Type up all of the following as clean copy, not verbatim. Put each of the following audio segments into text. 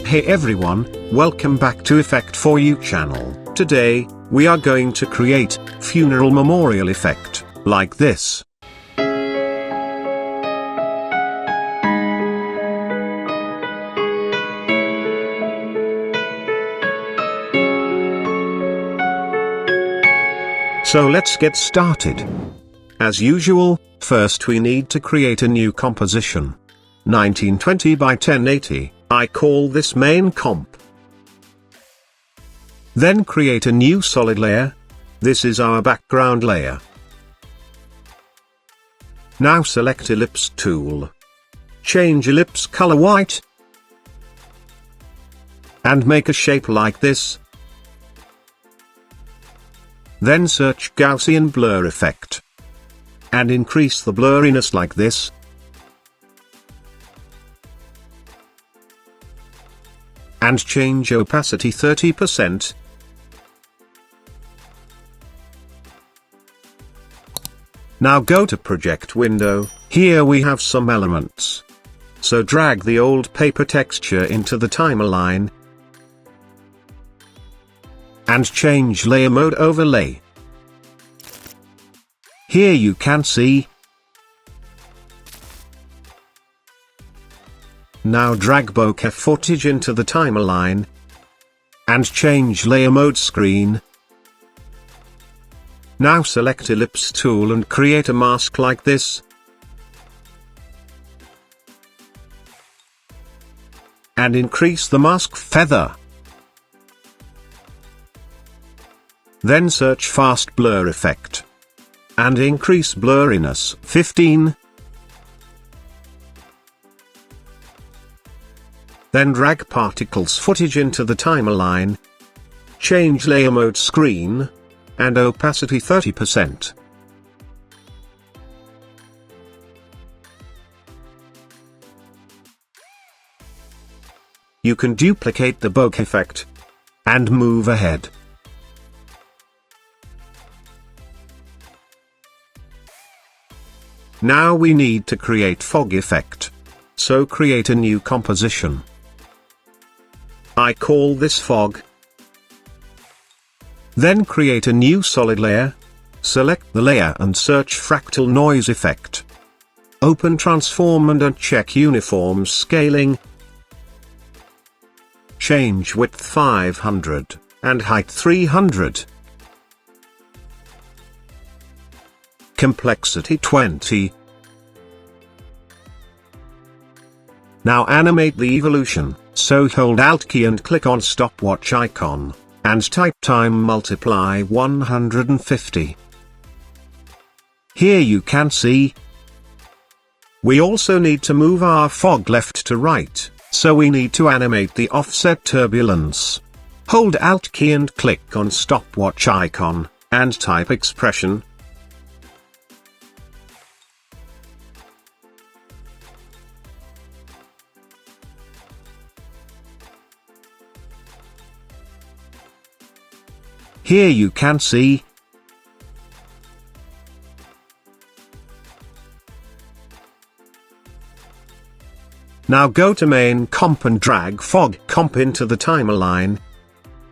Hey everyone, welcome back to Effect For You channel. Today, we are going to create funeral memorial effect, like this. So let's get started. As usual, first we need to create a new composition. 1920 by 1080, I call this main comp. Then create a new solid layer. This is our background layer. Now select Ellipse tool. Change ellipse color white. And make a shape like this. Then search Gaussian blur effect. And increase the blurriness like this. And change opacity 30%. Now go to project window. Here we have some elements. So drag the old paper texture into the timeline. And change layer mode overlay. Here you can see. Now drag bokeh footage into the timeline. And change layer mode screen. Now select Ellipse tool and create a mask like this. And increase the mask feather. Then search fast blur effect. And increase blurriness 15. Then drag particles footage into the timeline. Change layer mode screen. And opacity 30%. You can duplicate the bokeh effect. And move ahead. Now we need to create fog effect. So create a new composition. I call this fog. Then create a new solid layer. Select the layer and search fractal noise effect. Open transform and uncheck uniform scaling. Change width 500 and height 300. Complexity 20. Now animate the evolution, so hold Alt key and click on stopwatch icon, and type time multiply 150. Here you can see. We also need to move our fog left to right, so we need to animate the offset turbulence. Hold Alt key and click on stopwatch icon, and type expression. Here you can see. Now go to main comp and drag fog comp into the timeline.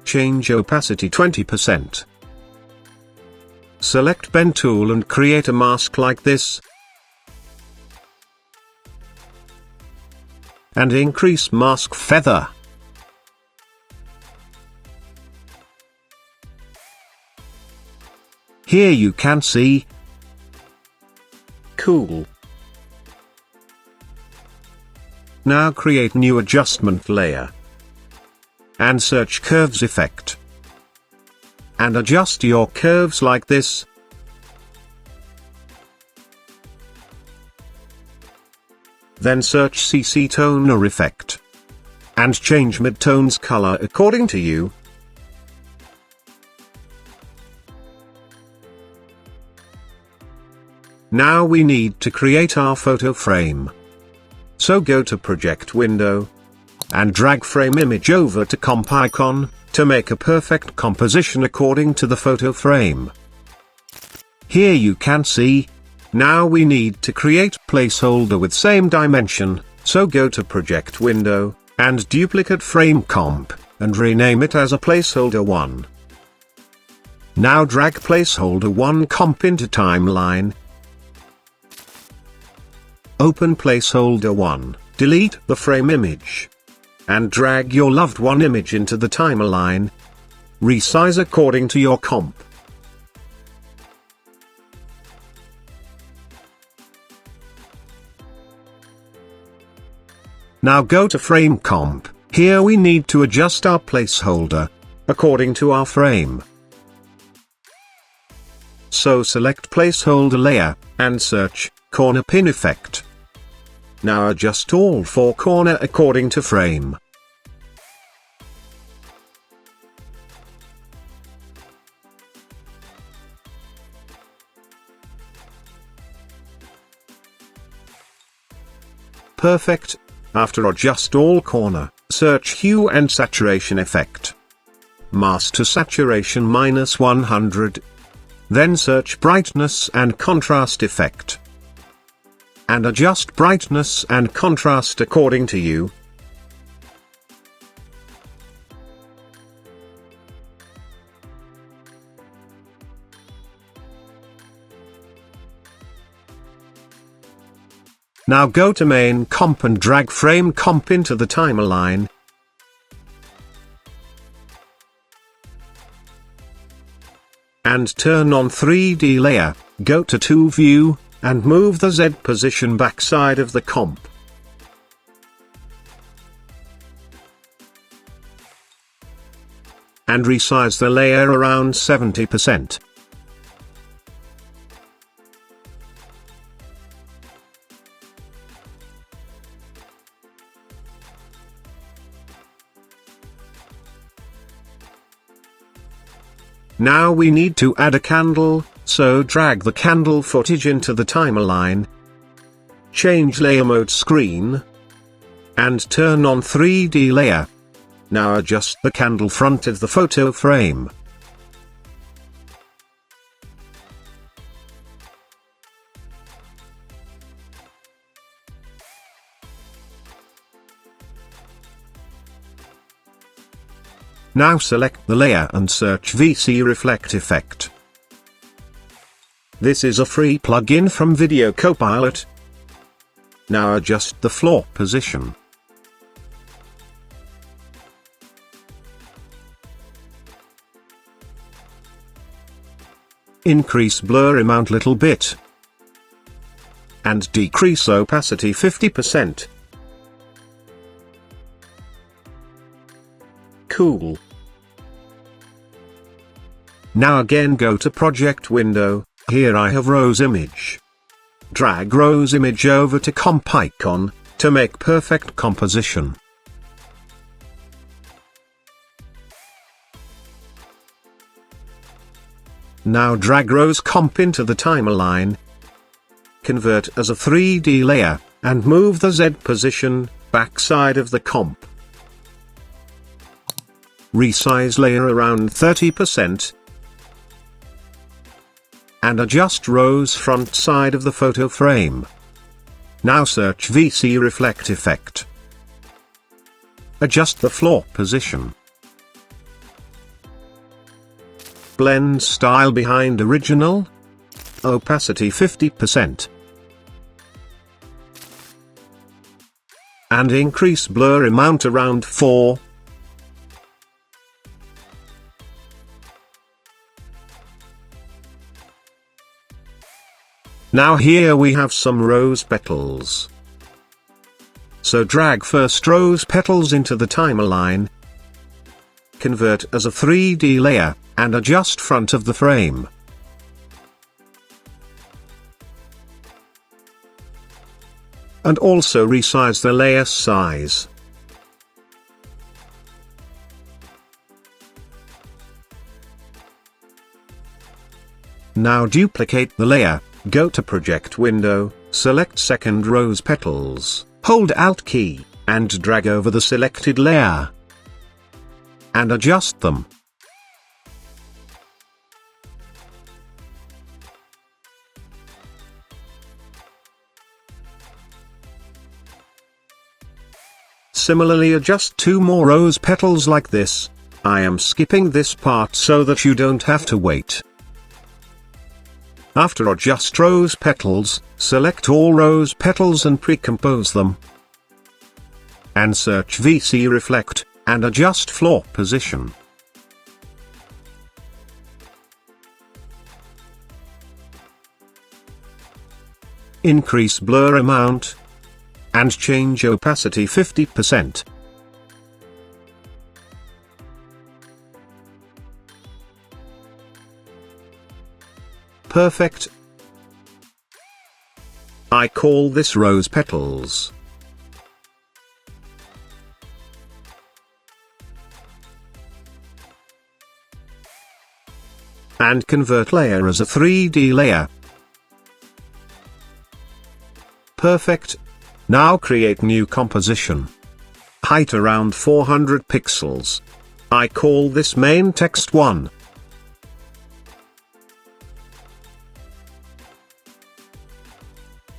Change opacity 20%. Select pen tool and create a mask like this. And increase mask feather. Here you can see. Cool. Now create new adjustment layer. And search curves effect. And adjust your curves like this. Then search CC toner effect. And change midtones color according to you. Now we need to create our photo frame. So go to project window. And drag frame image over to comp icon, to make a perfect composition according to the photo frame. Here you can see. Now we need to create placeholder with same dimension, so go to project window, and duplicate frame comp, and rename it as a placeholder 1. Now drag placeholder 1 comp into timeline. Open placeholder 1, delete the frame image, and drag your loved one image into the timeline. Resize according to your comp. Now go to frame comp. Here we need to adjust our placeholder according to our frame. So select placeholder layer, and search corner pin effect. Now adjust all 4 corner according to frame. Perfect. After adjust all corner, search hue and saturation effect. Master saturation -100. Then search brightness and contrast effect. And adjust brightness and contrast according to you. Now go to main comp and drag frame comp into the timeline. And turn on 3D layer, go to 2 view, and move the Z position backside of the comp. And resize the layer around 70%. Now we need to add a candle, so drag the candle footage into the timeline. Change layer mode screen. And turn on 3D layer. Now adjust the candle front of the photo frame. Now select the layer and search VC Reflect Effect. This is a free plugin from Video Copilot. Now adjust the floor position. Increase blur amount little bit. And decrease opacity 50%. Cool. Now again go to project window, here I have Rose image. Drag Rose image over to comp icon, to make perfect composition. Now drag Rose comp into the timeline. Convert as a 3D layer, and move the Z position, backside of the comp. Resize layer around 30%. And adjust Rose front side of the photo frame. Now search VC Reflect Effect. Adjust the floor position. Blend style behind original. Opacity 50%. And increase blur amount around 4. Now here we have some rose petals. So drag first rose petals into the timeline. Convert as a 3D layer, and adjust front of the frame. And also resize the layer size. Now duplicate the layer. Go to project window, select second rose petals, hold Alt key, and drag over the selected layer. And adjust them. Similarly, adjust 2 more rose petals like this. I am skipping this part so that you don't have to wait. After adjust rose petals, select all rose petals and pre-compose them. And search VC Reflect, and adjust floor position. Increase blur amount. And change opacity 50%. Perfect. I call this rose petals. And convert layer as a 3D layer. Perfect. Now create new composition. Height around 400 pixels. I call this main text 1.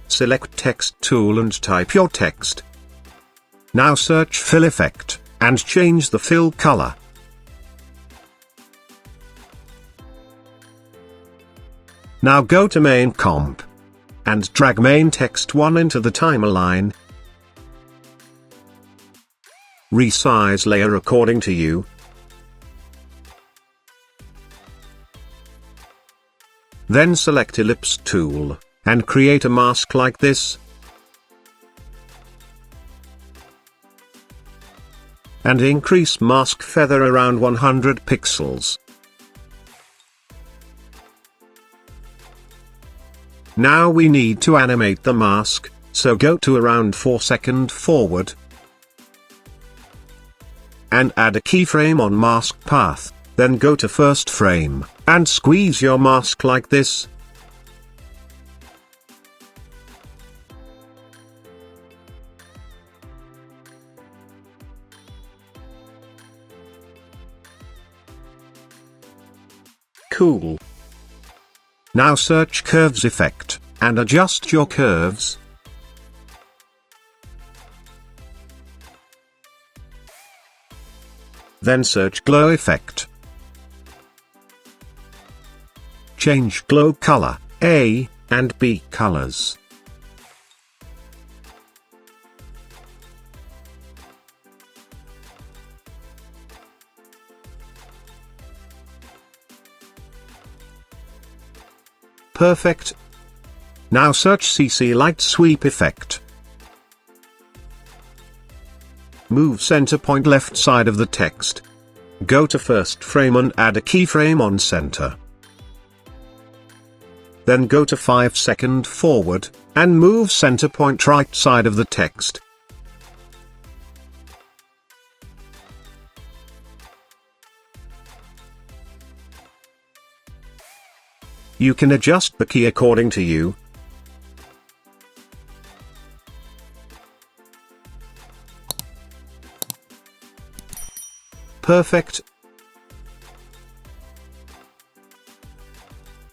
Select text tool and type your text. Now search fill effect, and change the fill color. Now go to main comp. And drag main text 1 into the timeline. Resize layer according to you. Then select ellipse tool, and create a mask like this. And increase mask feather around 100 pixels. Now we need to animate the mask, so go to around 4 seconds forward. And add a keyframe on mask path, then go to first frame, and squeeze your mask like this. Cool. Now search curves effect, and adjust your curves. Then search glow effect. Change glow color, A, and B colors. Perfect. Now search CC Light Sweep effect. Move center point left side of the text. Go to first frame and add a keyframe on center. Then go to 5 seconds forward, and move center point right side of the text. You can adjust the key according to you. Perfect.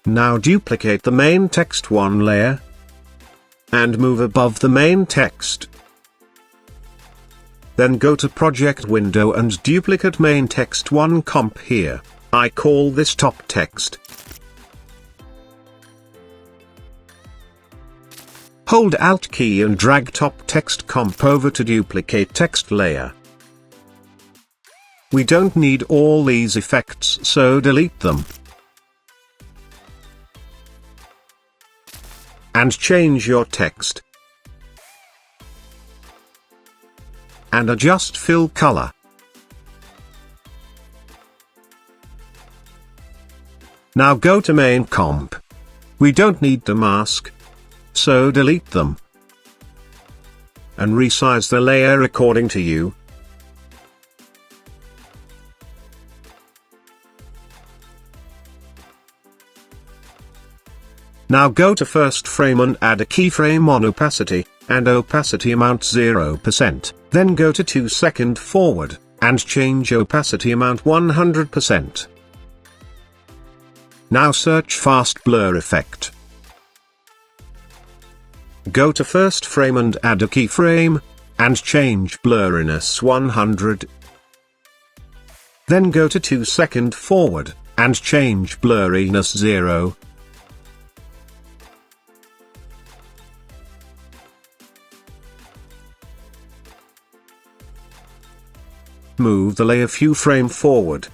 Now duplicate the main text 1 layer. And move above the main text. Then go to project window and duplicate main text 1 comp here. I call this top text. Hold Alt key and drag top text comp over to duplicate text layer. We don't need all these effects, so delete them. And change your text. And adjust fill color. Now go to main comp. We don't need the mask, so delete them. And resize the layer according to you. Now go to first frame and add a keyframe on opacity, and opacity amount 0%, then go to 2 seconds forward, and change opacity amount 100%. Now search fast blur effect. Go to first frame and add a keyframe, and change blurriness 100. Then go to 2 second forward, and change blurriness 0. Move the layer few frame forward.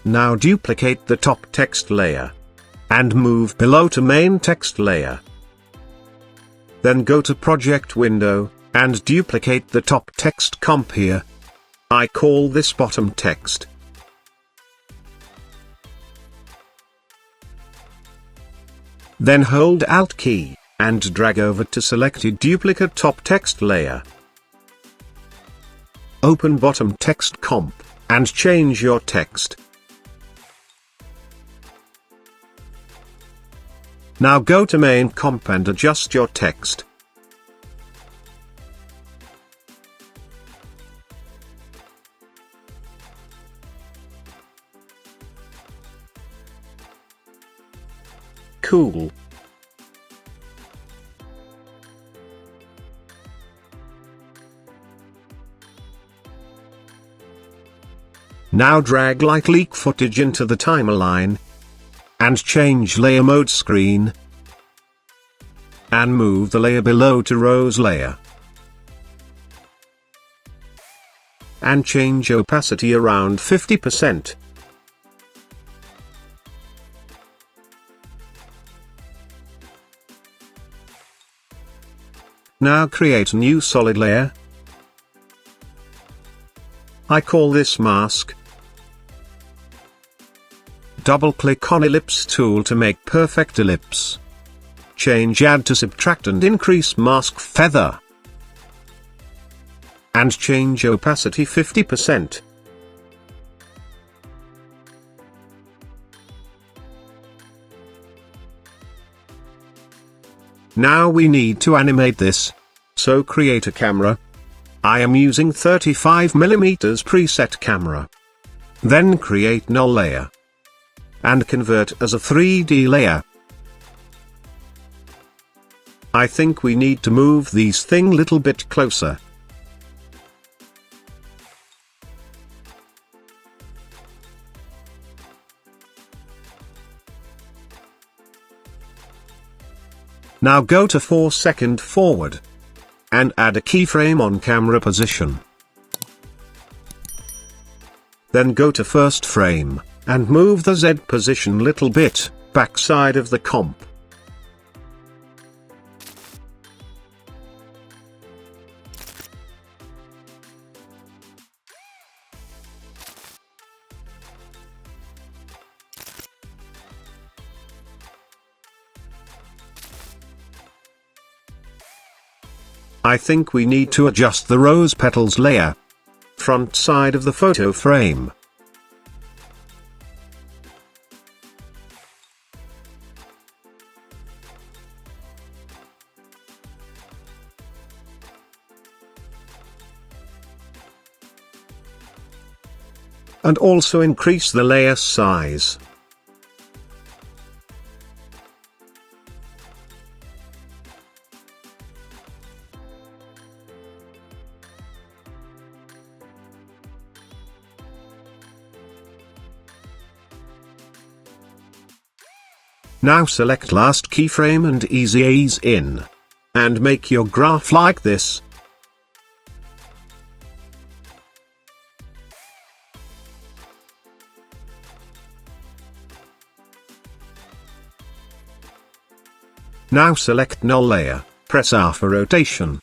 Now duplicate the top text layer. And move below to main text layer. Then go to project window, and duplicate the top text comp here. I call this bottom text. Then hold Alt key, and drag over to selected duplicate top text layer. Open bottom text comp, and change your text. Now go to main comp and adjust your text. Cool. Now drag like leak footage into the timeline. And change layer mode screen. And move the layer below to rose layer. And change opacity around 50%. Now create a new solid layer. I call this mask. Double-click on Ellipse tool to make perfect ellipse. Change Add to Subtract and increase mask feather. And change opacity 50%. Now we need to animate this. So create a camera. I am using 35mm preset camera. Then create null layer. And convert as a 3D layer. I think we need to move these thing little bit closer. Now go to 4 second forward. And add a keyframe on camera position. Then go to first frame, and move the Z position little bit, backside of the comp. I think we need to adjust the rose petals layer. Front side of the photo frame. And also increase the layer size. Now select last keyframe and ease in. And make your graph like this. Now select null layer, press R for rotation.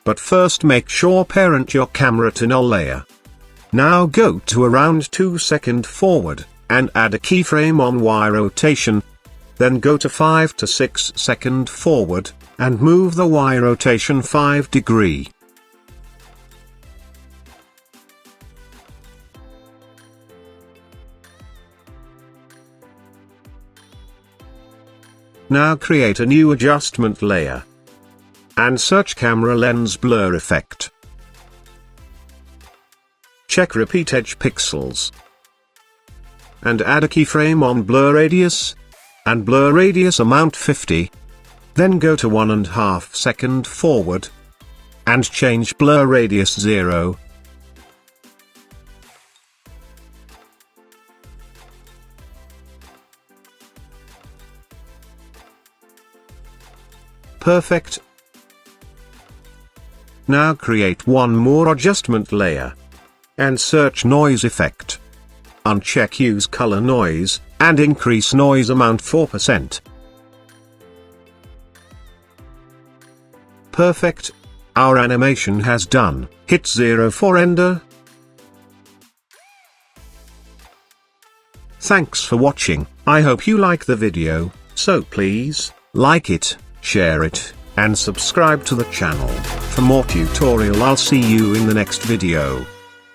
But first make sure parent your camera to null layer. Now go to around 2 second forward, and add a keyframe on Y rotation. Then go to 5 to 6 second forward, and move the Y rotation 5 degree. Now create a new adjustment layer. And search camera lens blur effect. Check repeat edge pixels. And add a keyframe on blur radius. And blur radius amount 50. Then go to 1.5 second forward. And change blur radius 0. Perfect. Now create one more adjustment layer. And search noise effect. Uncheck use color noise, and increase noise amount 4%. Perfect. Our animation has done. Hit 0 for render. Thanks for watching. I hope you like the video, so please, like it, share it, and subscribe to the channel. For more tutorial, I'll see you in the next video.